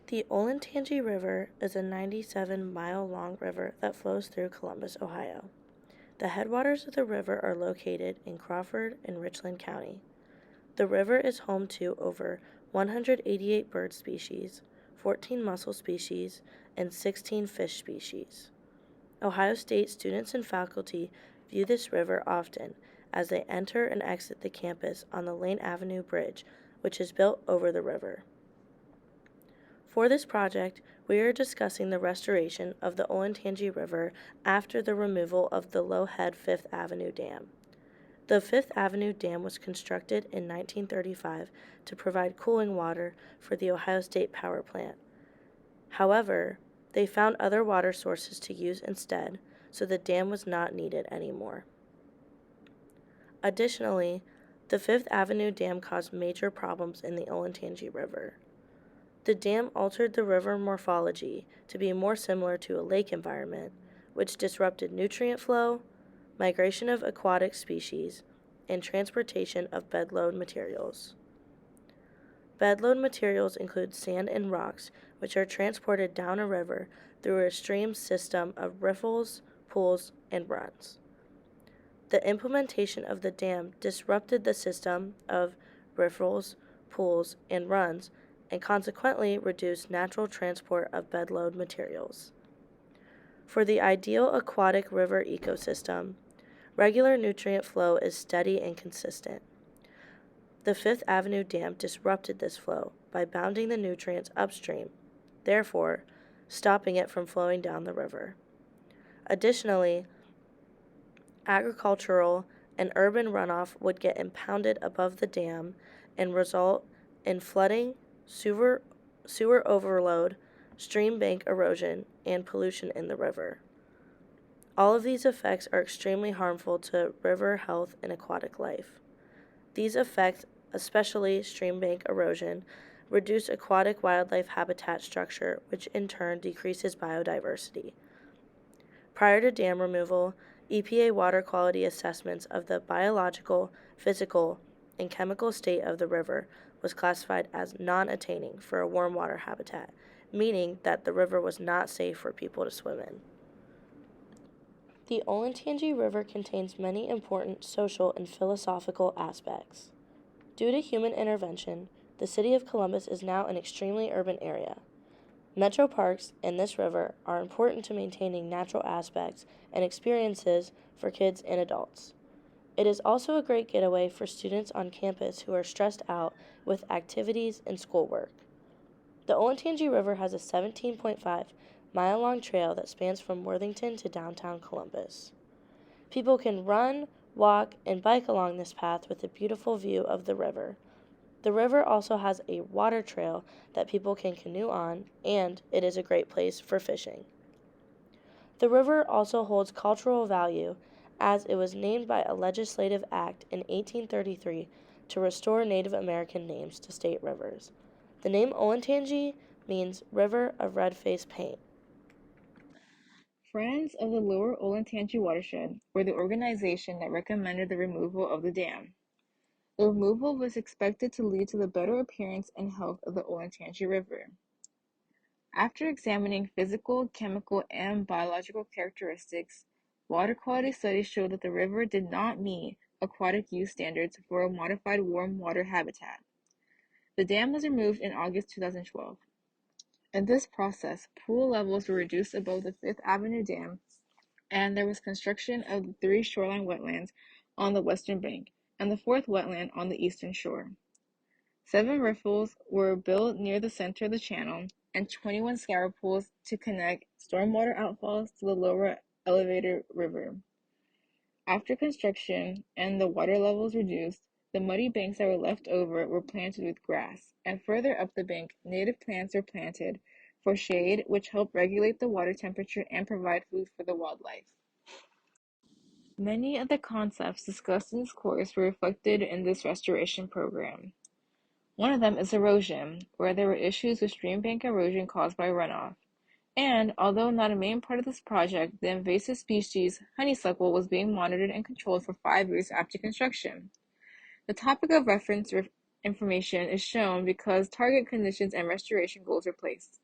The Olentangy River is a 97-mile-long river that flows through Columbus, Ohio. The headwaters of the river are located in Crawford and Richland County. The river is home to over 188 bird species, 14 mussel species, and 16 fish species. Ohio State students and faculty view this river often as they enter and exit the campus on the Lane Avenue Bridge, which is built over the river. For this project, we are discussing the restoration of the Olentangy River after the removal of the low-head Fifth Avenue Dam. The Fifth Avenue Dam was constructed in 1935 to provide cooling water for the Ohio State Power Plant. However, they found other water sources to use instead, so the dam was not needed anymore. Additionally, the Fifth Avenue Dam caused major problems in the Olentangy River. The dam altered the river morphology to be more similar to a lake environment, which disrupted nutrient flow, migration of aquatic species, and transportation of bedload materials. Bedload materials include sand and rocks, which are transported down a river through a stream system of riffles, pools, and runs. The implementation of the dam disrupted the system of riffles, pools, and runs, and consequently reduced natural transport of bedload materials. For the ideal aquatic river ecosystem, regular nutrient flow is steady and consistent. The Fifth Avenue Dam disrupted this flow by bounding the nutrients upstream, therefore stopping it from flowing down the river. Additionally, agricultural and urban runoff would get impounded above the dam and result in flooding, sewer overload, stream bank erosion, and pollution in the river. All of these effects are extremely harmful to river health and aquatic life. These effects, especially stream bank erosion, reduce aquatic wildlife habitat structure, which in turn decreases biodiversity. Prior to dam removal, EPA water quality assessments of the biological, physical, and chemical state of the river was classified as non-attaining for a warm water habitat, meaning that the river was not safe for people to swim in. The Olentangy River contains many important social and philosophical aspects. Due to human intervention, the city of Columbus is now an extremely urban area. Metro parks and this river are important to maintaining natural aspects and experiences for kids and adults. It is also a great getaway for students on campus who are stressed out with activities and schoolwork. The Olentangy River has a 17.5-mile-long trail that spans from Worthington to downtown Columbus. People can run, walk, and bike along this path with a beautiful view of the river. The river also has a water trail that people can canoe on, and it is a great place for fishing. The river also holds cultural value as it was named by a legislative act in 1833 to restore Native American names to state rivers. The name Olentangy means River of Red-Faced Paint. Friends of the Lower Olentangy Watershed were the organization that recommended the removal of the dam. The removal was expected to lead to the better appearance and health of the Olentangy River. After examining physical, chemical, and biological characteristics, water quality studies showed that the river did not meet aquatic use standards for a modified warm water habitat. The dam was removed in August 2012. In this process, pool levels were reduced above the Fifth Avenue Dam, and there was construction of the 3 shoreline wetlands on the western bank and the 4th wetland on the eastern shore. 7 riffles were built near the center of the channel, and 21 scour pools to connect stormwater outfalls to the lower elevated river. After construction and the water levels reduced, the muddy banks that were left over were planted with grass, and further up the bank, native plants were planted for shade, which help regulate the water temperature and provide food for the wildlife. Many of the concepts discussed in this course were reflected in this restoration program. One of them is erosion, where there were issues with stream bank erosion caused by runoff. And, although not a main part of this project, the invasive species honeysuckle was being monitored and controlled for 5 years after construction. The topic of reference information is shown because target conditions and restoration goals are placed.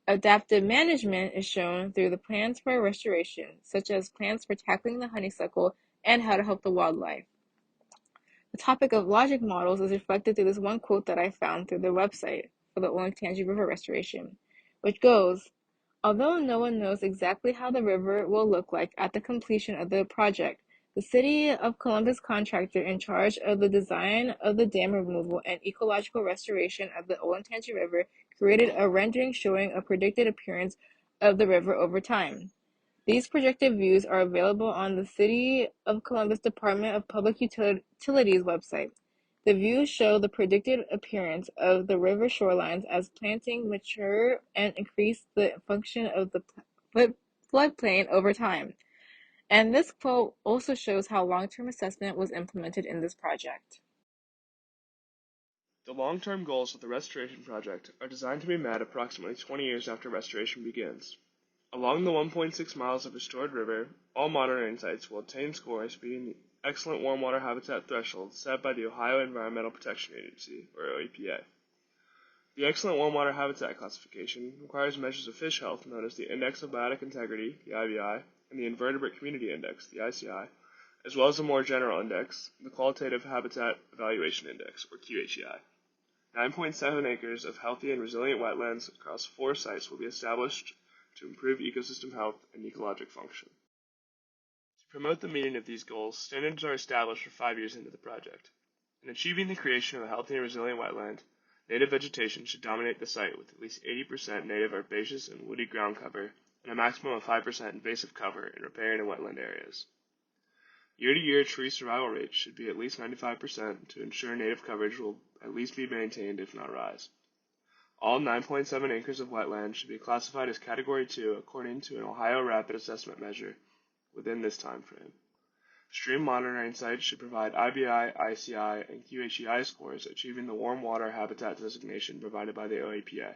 Adaptive management is shown through the plans for restoration, such as plans for tackling the honeysuckle and how to help the wildlife. The topic of logic models is reflected through this one quote that I found through their website for the Olentangy River restoration, which goes, "Although no one knows exactly how the river will look like at the completion of the project, the City of Columbus contractor in charge of the design of the dam removal and ecological restoration of the Olentangy River created a rendering showing a predicted appearance of the river over time. These projected views are available on the City of Columbus Department of Public Utilities website. The views show the predicted appearance of the river shorelines as planting mature and increase the function of the floodplain over time." And this quote also shows how long-term assessment was implemented in this project. The long-term goals of the restoration project are designed to be met approximately 20 years after restoration begins. Along the 1.6 miles of restored river, all monitoring sites will attain scores meeting the excellent warm water habitat threshold set by the Ohio Environmental Protection Agency, or OEPA. The excellent warm water habitat classification requires measures of fish health known as the Index of Biotic Integrity, the IBI, and the Invertebrate Community Index, the ICI, as well as a more general index, the Qualitative Habitat Evaluation Index, or QHEI. 9.7 acres of healthy and resilient wetlands across 4 sites will be established to improve ecosystem health and ecologic function. To promote the meeting of these goals, standards are established for 5 years into the project. In achieving the creation of a healthy and resilient wetland, native vegetation should dominate the site with at least 80% native herbaceous and woody ground cover and a maximum of 5% invasive cover in riparian and wetland areas. Year-to-year tree survival rates should be at least 95% to ensure native coverage will at least be maintained if not rise. All 9.7 acres of wetland should be classified as Category 2 according to an Ohio Rapid Assessment Measure within this time frame. Stream monitoring sites should provide IBI, ICI, and QHEI scores achieving the warm water habitat designation provided by the OEPA.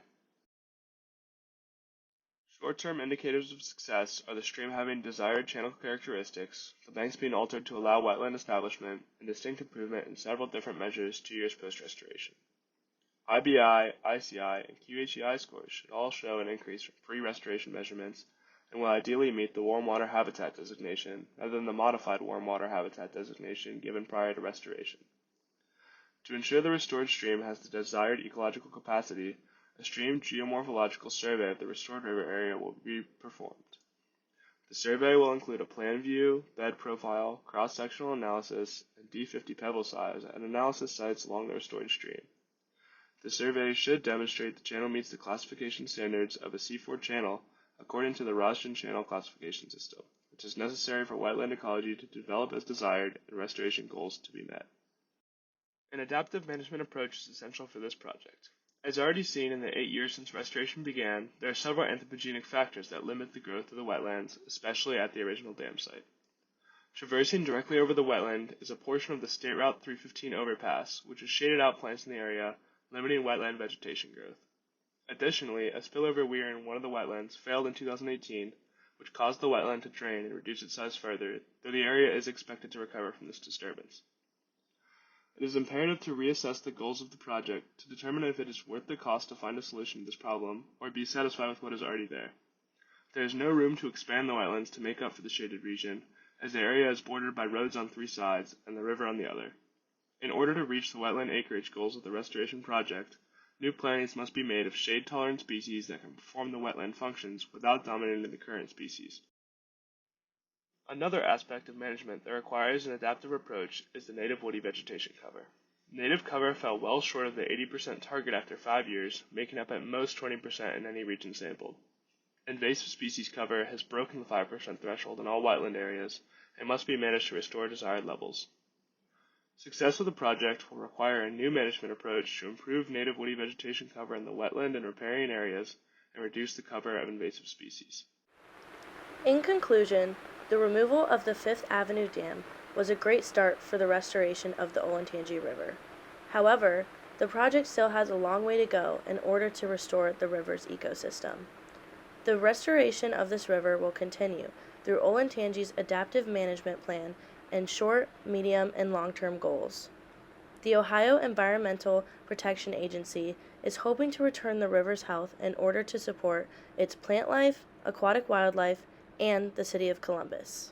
Short-term indicators of success are the stream having desired channel characteristics, the banks being altered to allow wetland establishment, and distinct improvement in several different measures 2 years post-restoration. IBI, ICI, and QHEI scores should all show an increase from pre-restoration measurements and will ideally meet the warm water habitat designation rather than the modified warm water habitat designation given prior to restoration. To ensure the restored stream has the desired ecological capacity, a stream geomorphological survey of the restored river area will be performed. The survey will include a plan view, bed profile, cross-sectional analysis, and D50 pebble size at analysis sites along the restored stream. The survey should demonstrate the channel meets the classification standards of a C4 channel according to the Rosgen Channel Classification System, which is necessary for wetland ecology to develop as desired and restoration goals to be met. An adaptive management approach is essential for this project. As already seen in the 8 years since restoration began, there are several anthropogenic factors that limit the growth of the wetlands, especially at the original dam site. Traversing directly over the wetland is a portion of the State Route 315 overpass, which has shaded out plants in the area, limiting wetland vegetation growth. Additionally, a spillover weir in one of the wetlands failed in 2018, which caused the wetland to drain and reduce its size further, though the area is expected to recover from this disturbance. It is imperative to reassess the goals of the project to determine if it is worth the cost to find a solution to this problem or be satisfied with what is already there. There is no room to expand the wetlands to make up for the shaded region, as the area is bordered by roads on 3 sides and the river on the other. In order to reach the wetland acreage goals of the restoration project, new plantings must be made of shade-tolerant species that can perform the wetland functions without dominating the current species. Another aspect of management that requires an adaptive approach is the native woody vegetation cover. Native cover fell well short of the 80% target after 5 years, making up at most 20% in any region sampled. Invasive species cover has broken the 5% threshold in all wetland areas and must be managed to restore desired levels. Success of the project will require a new management approach to improve native woody vegetation cover in the wetland and riparian areas and reduce the cover of invasive species. In conclusion, the removal of the Fifth Avenue Dam was a great start for the restoration of the Olentangy River. However, the project still has a long way to go in order to restore the river's ecosystem. The restoration of this river will continue through Olentangy's adaptive management plan and short, medium, and long-term goals. The Ohio Environmental Protection Agency is hoping to return the river's health in order to support its plant life, aquatic wildlife, and the city of Columbus.